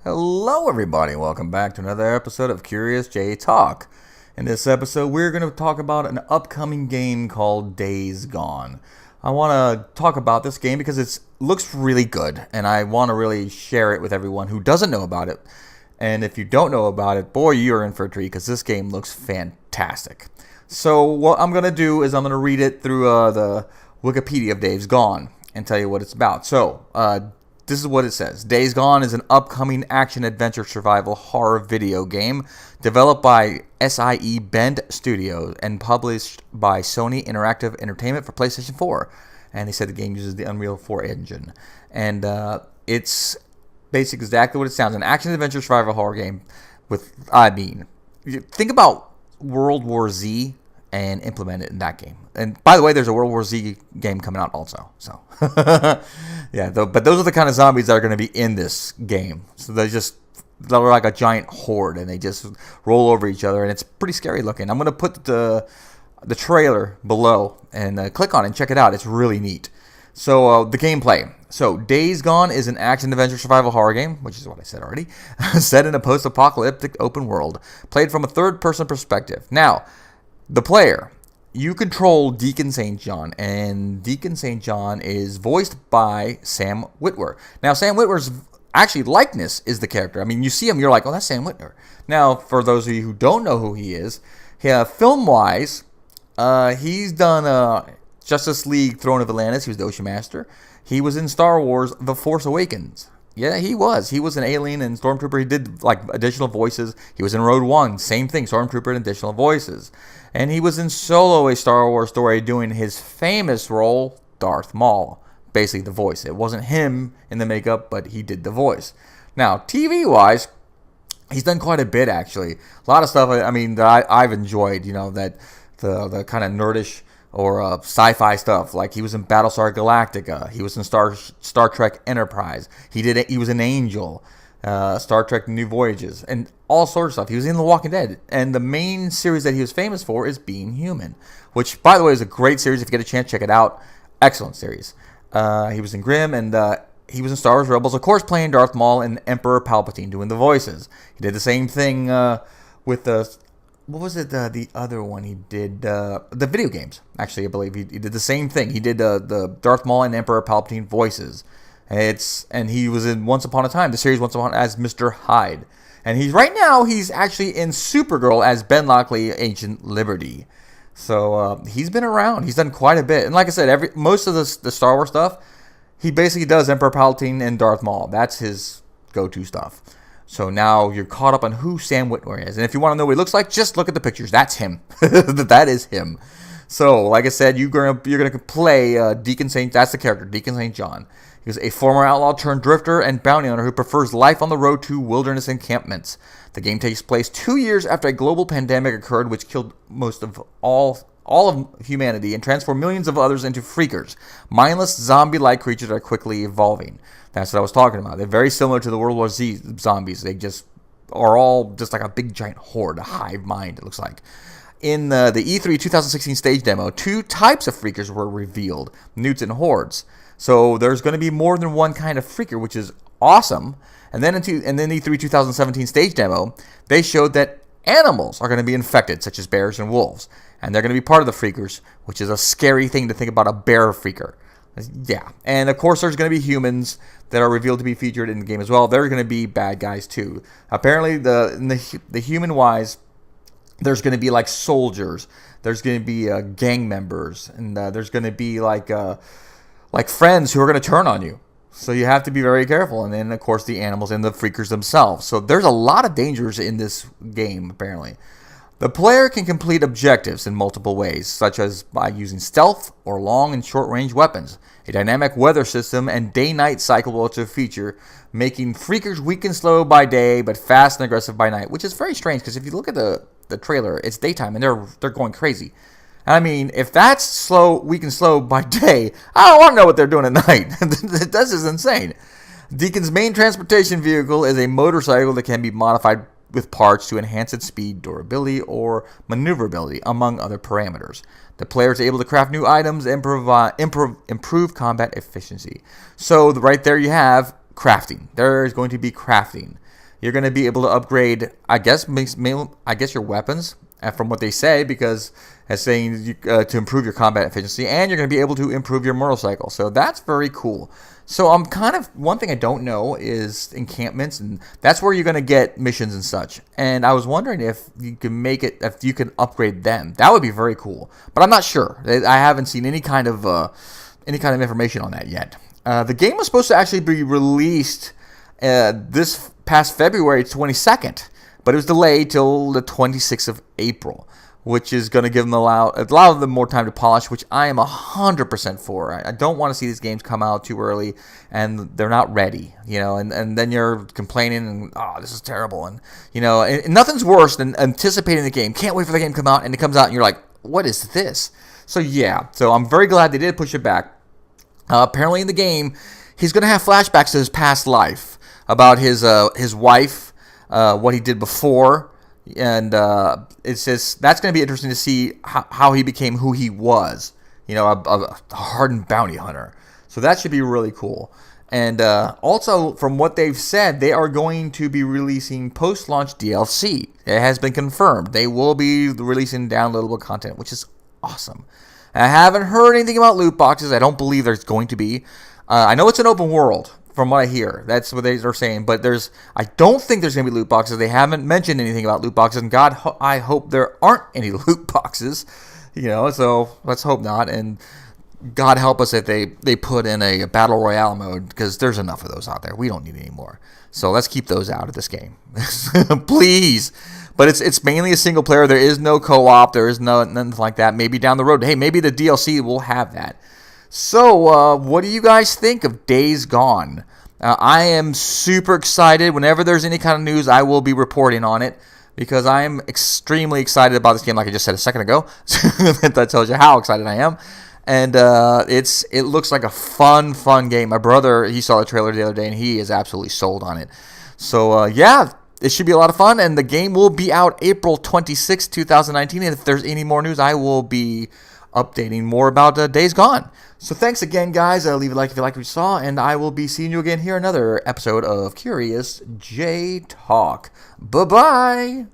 Hello, everybody. Welcome back to another episode of Curious J Talk. In this episode, we're going to talk about an upcoming game called Days Gone. I want to talk about this game because it looks really good, and I want to really share it with everyone who doesn't know about it. And if you don't know about it, boy, you're in for a treat because this game looks fantastic. So what I'm going to do is I'm going to read it through the Wikipedia of Days Gone and tell you what it's about. So, this is what it says. Days Gone is an upcoming action-adventure survival horror video game developed by SIE Bend Studios and published by Sony Interactive Entertainment for PlayStation 4. And they said the game uses the Unreal 4 engine. And it's basically exactly what it sounds. An action-adventure survival horror game with, think about World War Z and implement it in that game. And by the way, there's a World War Z game coming out also. So, yeah, but those are the kind of zombies that are going to be in this game. So they're like a giant horde, and they just roll over each other, and it's pretty scary looking. I'm going to put the trailer below, and click on it and check it out. It's really neat. So, the gameplay. So, Days Gone is an action-adventure survival horror game, which is what I said already, set in a post-apocalyptic open world, played from a third-person perspective. Now, the player, you control Deacon St. John, and Deacon St. John is voiced by Sam Witwer. Now, Sam Witwer's actually likeness is the character. I mean, you see him, you're like, oh, that's Sam Witwer. Now, for those of you who don't know who he is, film-wise, he's done Justice League Throne of Atlantis. He was the Ocean Master. He was in Star Wars The Force Awakens. Yeah, he was. He was an alien and Stormtrooper. He did, like, additional voices. He was in Rogue One. Same thing, Stormtrooper and additional voices. And he was in Solo, a Star Wars story, doing his famous role, Darth Maul. Basically, the voice. It wasn't him in the makeup, but he did the voice. Now, TV-wise, he's done quite a bit, actually. A lot of stuff, I mean, that I've enjoyed, that the kind of nerdish or sci-fi stuff. Like, he was in Battlestar Galactica. He was in Star Trek Enterprise. He was an Angel. Star Trek New Voyages, and all sorts of stuff. He was in The Walking Dead, and the main series that he was famous for is Being Human, which, by the way, is a great series. If you get a chance, check it out. Excellent series. He was in Grimm, and he was in Star Wars Rebels, of course, playing Darth Maul and Emperor Palpatine, doing the voices. He did the same thing with the other one he did? The video games, actually, I believe. He did the same thing. He did the Darth Maul and Emperor Palpatine voices. And he was in Once Upon a Time, the series Once Upon as Mr. Hyde. And he's actually in Supergirl as Ben Lockley, Agent Liberty. So he's been around. He's done quite a bit. And like I said, most of the Star Wars stuff, he basically does Emperor Palpatine and Darth Maul. That's his go-to stuff. So now you're caught up on who Sam Witwer is. And if you want to know what he looks like, just look at the pictures. That's him. That is him. So, like I said, you're gonna play Deacon St. That's the character, Deacon St. John. He was a former outlaw turned drifter and bounty hunter who prefers life on the road to wilderness encampments. The game takes place 2 years after a global pandemic occurred, which killed most of all of humanity and transformed millions of others into freakers, mindless zombie-like creatures that are quickly evolving. That's what I was talking about. They're very similar to the World War Z zombies. They just are all just like a big giant horde, a hive mind, it looks like. In the E3 2016 stage demo, 2 types of freakers were revealed, newts and hordes. So there's going to be more than one kind of freaker, which is awesome. And then E3 2017 stage demo, they showed that animals are going to be infected, such as bears and wolves. And they're going to be part of the freakers, which is a scary thing to think about, a bear freaker. Yeah. And of course, there's going to be humans that are revealed to be featured in the game as well. They're going to be bad guys too. Apparently, the human-wise, there's going to be like soldiers. There's going to be gang members, and there's going to be like friends who are going to turn on you. So you have to be very careful. And then, of course, the animals and the freakers themselves. So there's a lot of dangers in this game, apparently. The player can complete objectives in multiple ways, such as by using stealth or long and short-range weapons. A dynamic weather system and day-night cycle will also feature, making freakers weak and slow by day, but fast and aggressive by night, which is very strange, because if you look at the trailer, it's daytime, and they're going crazy. I mean, if that's weak and slow by day, I don't want to know what they're doing at night. This is insane. Deacon's main transportation vehicle is a motorcycle that can be modified with parts to enhance its speed, durability, or maneuverability, among other parameters. The player is able to craft new items and improve combat efficiency. So right there you have crafting. There is going to be crafting. You're going to be able to upgrade, I guess your weapons, from what they say, because it's saying to improve your combat efficiency, and you're going to be able to improve your motorcycle. So that's very cool. So I'm one thing I don't know is encampments, and that's where you're going to get missions and such. And I was wondering if you can upgrade them. That would be very cool. But I'm not sure. I haven't seen any kind of information on that yet. The game was supposed to actually be released this past February 22nd, but it was delayed till the 26th of April, which is going to give them allow them more time to polish, which I am 100% for. I don't want to see these games come out too early and they're not ready, and then you're complaining and, oh, this is terrible. And, and nothing's worse than anticipating the game. Can't wait for the game to come out, and it comes out and you're like, what is this? So I'm very glad they did push it back. Apparently in the game, he's going to have flashbacks to his past life about his wife, what he did before, and it's just that's going to be interesting to see how he became who he was, a hardened bounty hunter. So that should be really cool. And also, from what they've said, they are going to be releasing post-launch DLC. It has been confirmed. They will be releasing downloadable content, which is awesome. I haven't heard anything about loot boxes. I don't believe there's going to be. I know it's an open world, from what I hear. That's what they are saying. But I don't think there's going to be loot boxes. They haven't mentioned anything about loot boxes. And God, I hope there aren't any loot boxes. So let's hope not. And God help us if they put in a battle royale mode, because there's enough of those out there. We don't need any more. So let's keep those out of this game. Please. But it's mainly a single player. There is no co-op. There is nothing like that. Maybe down the road. Hey, maybe the DLC will have that. So, what do you guys think of Days Gone? I am super excited. Whenever there's any kind of news, I will be reporting on it, because I am extremely excited about this game, like I just said a second ago. That tells you how excited I am. And it looks like a fun game. My brother, he saw the trailer the other day, and he is absolutely sold on it. So, it should be a lot of fun, and the game will be out April 26, 2019. And if there's any more news, I will be updating more about Days Gone. So thanks again, guys. Leave a like if you like what you saw, and I will be seeing you again here another episode of Curious J Talk. Bye-bye.